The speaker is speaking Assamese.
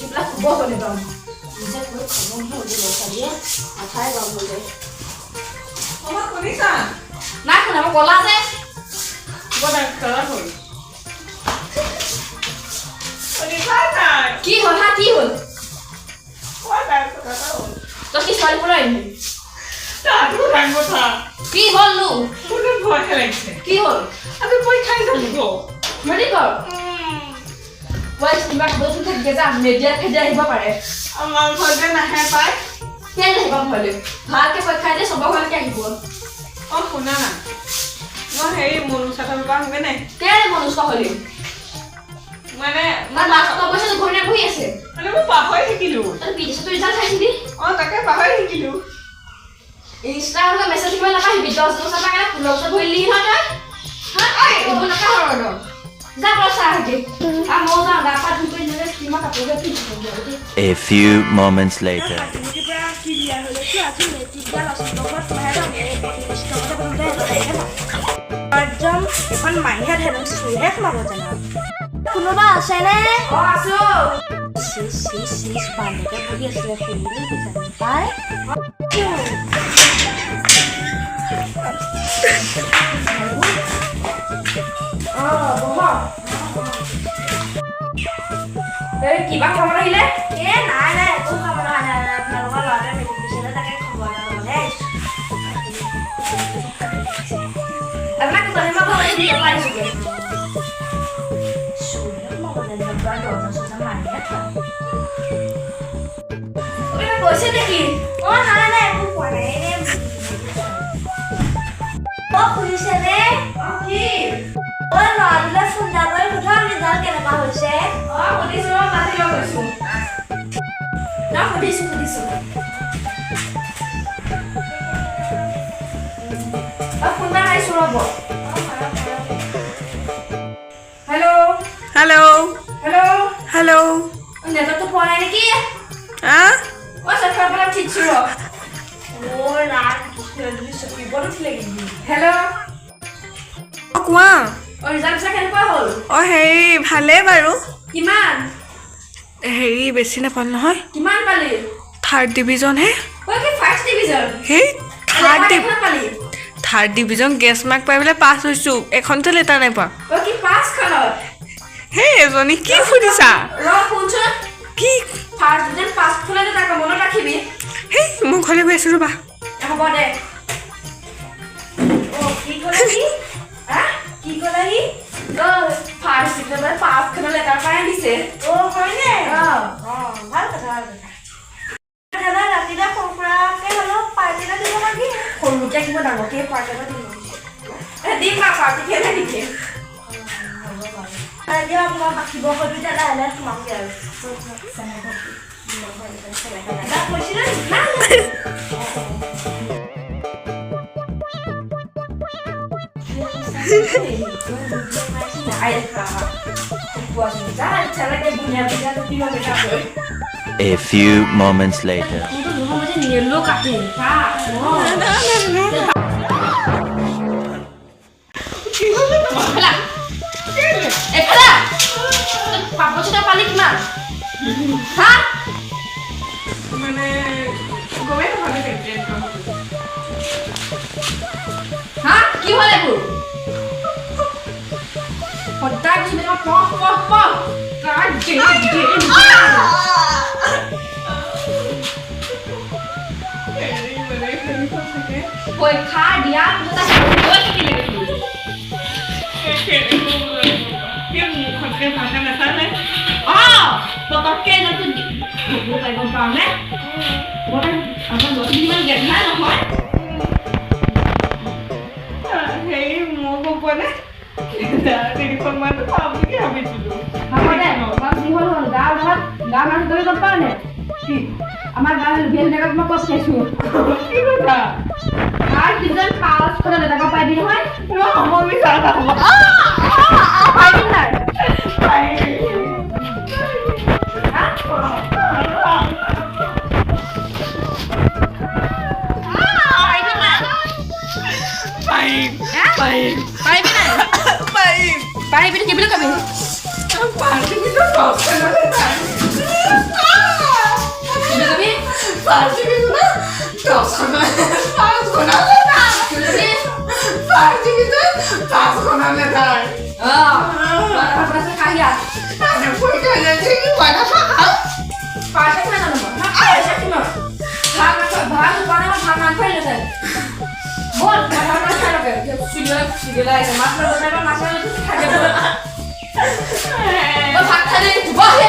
মুচিবিলাক খুব হলে বাম নিজে পুরো খবর হয়ে গেল সারিয়ে আঠায় বাম হয়ে যায় আমার কোনিসা না কোন আমার গলা যে বড় কালা হল কোনিসা না কি হল হা কি হল ওই ব্যাগ কথা হল তো কি সরি পড়াই তা তো রাং কথা কি হল লু পুরো ভয় লাগছে কি হল আমি কই খাই যাব গো মানে কর ওই কিবা বস্তু থেকে যা মিডিয়া খেজা আহিব পাৰে আমাৰ ঘৰে না হে পাই কেন আহিব ভলে ভালকে পৰীক্ষা দিলে সব ভালকে আহিব ও শুনা না মই হেৰি মনু সাথৰ পৰা হবে নাই কেন মনুষ্য হলি মানে না লাষ্ট অবশ্যই ঘৰনে বহি আছে মানে মই পাহৰি থাকিলো আৰু পিছে তুই ৰিজাল্ট চাইছিলি ও তাকে পাহৰি থাকিলো ইনষ্টাগ্ৰামত মেছেজ কিবা নাপাহিবি 10 বছৰ টাকা ফুলছত ভৰিলি হয় তই হা এইবোৰ নাকা হৰদ যা বসা আগে আ মোজা গাপা ধুই নিলে কিমা কাপোৰ পিন্ধি A few moments later. এখন মাইহে ধেনম চুইহে সোমাব জানা কোনোবা আছেনে আছো বান্ধকে বহি আছিলে ফুলি পাই কিবা খবৰ আহিলে নাই একো খবৰ নাই আপোনালোকৰ ল'ৰাটোৱে মেট্ৰিক দিছিলে তাকে খবৰ ল'বলৈ আপোনাক জানিব পাৰিছোঁ কৈছে নেকি নাই একো কোৱা নাই শুনিছে নে কি ল'ৰাটোলৈ ফোন এটা কৰি সোধা ৰিজাল্ট কেনেকুৱা হৈছে সুধিছো মাতিব কৈছো না সুধিছো ফোন মাৰিছো ৰ'ব हेलो हेलो নেটৱৰ্কটো পোৱা নাই নেকি আ চফাৰ পৰা ঠিকছো হেল্ল' কোৱা ৰিজাল্ট কেনেকুৱা হ'ল হেৰি ভালে বাৰু কিমান হেৰি বেছি নাপাল নহয় কিমান পালি 3rd ডিভিজন হে কি ফাৰ্ষ্ট ডিভিজন হেই পালি 3rd ডিভিজন গেছ মাৰ্ক পাই পেলাই পাছ হৈছো এখনতে লেটাৰ নাই পা কি পাছ খনত হে এজনী কি ফুৰিছা শুনছোন কি ফাৰ্ষ্ট ডিভিজন পাছ খনতে তাক মনত ৰাখিবি হেই মোৰ ঘৰলৈ গৈ আছো ৰ'বা হ'ব দে কি ক'লি কি ক'লি ফাৰ্ষ্ট ডিভিজন পাছ খনত লেটাৰ পাই দিছে হয়নে ভাল কথা দাদা ৰাতিলে সৰুকে হ'লেও পাৰ্টি এটা দিব লাগে সৰুকে কিবা ডাঙৰকে পাৰ্টি এটা দিম দিম না পাৰ্টি খেলে নেকি দিয়ক মই বাকী বছৰটো এতিয়া লাহে লাহে সোমামগৈ আৰু কৈছিলে A few moments later. পালি কিমান হা মানে গমে নাপালে হা কি হ'ল এইবোৰ সদায় গুচি যাবা পৰীক্ষা দিয়া পতককে গম পাওঁ নে আমাৰ ইমান জ্ঞান নাই নহয় হেৰি মোৰ গম পোৱা নে তিনিখন মান পাম বুলি ভাবিছিলো হ'ব দে যি হ'ল হ'ল গাঁৱৰ মানুহ তুমি গম পাওঁ নে কি আমাৰ গাঁৱৰ লোকেল জেগাত মই কষ্ট খাইছো কি কথা আৰু কিজন পাঁচ খনৰ লেটাৰ পাই দি নহয় হ'ব মিছা এটা হ'ব পাইবি নাই পাৰিবি কি বুলি কবি ভাত খাই